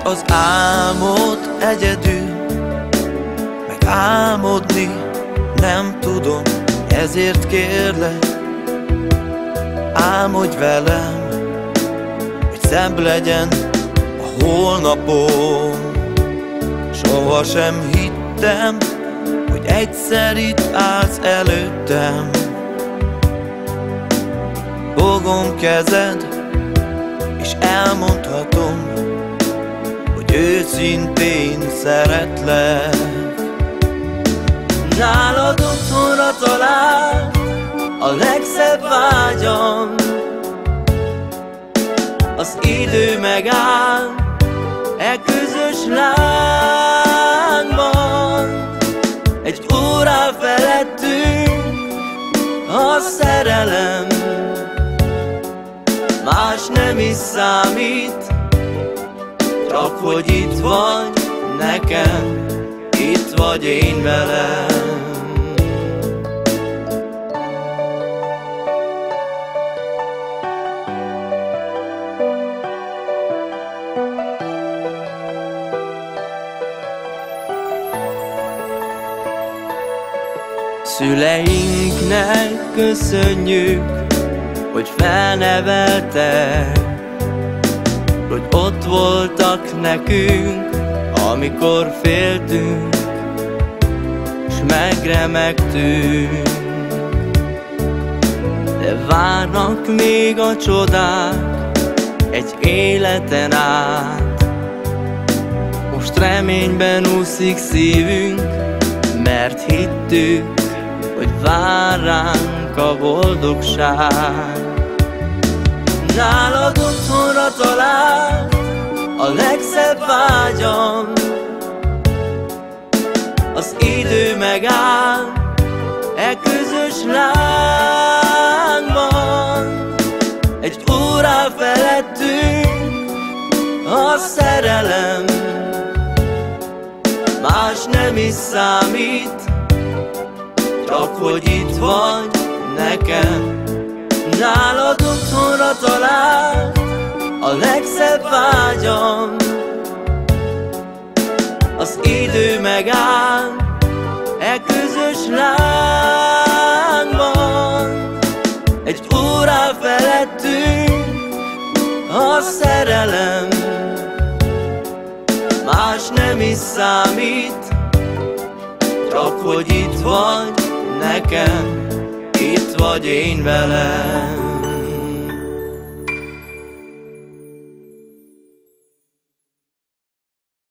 az álmot egyedül, meg álmodni nem tudom, ezért kérlek, álmodj velem, hogy szebb legyen a holnapom. Sohasem hittem, hogy egyszer itt állsz előttem. Fogom kezed, és elmondhatom, hogy őszintén szeretlek. Nálad otthonra talált a legszebb vágyam. Az idő megáll e közös lángban. Egy órá felettünk a szerelem, más nem is számít, csak hogy itt vagy nekem, itt vagy én velem. Szüleinknek köszönjük, hogy felneveltek, hogy ott voltak nekünk, amikor féltünk, s megremegtünk. De várnak még a csodák egy életen át. Most reményben úszik szívünk, mert hittük, hogy vár ránk a boldogság. Nálad otthonra talált a legszebb vágyam. Az idő megáll e közös lángban. Egy órá felettünk a szerelem, más nem is számít, csak hogy itt vagy nekem. Nálad otthonra talált a legszebb vágyam. Az idő megáll e közös lángban. Egy órá felettünk a szerelem, más nem is számít, csak hogy itt vagy nekem, itt vagy én velem.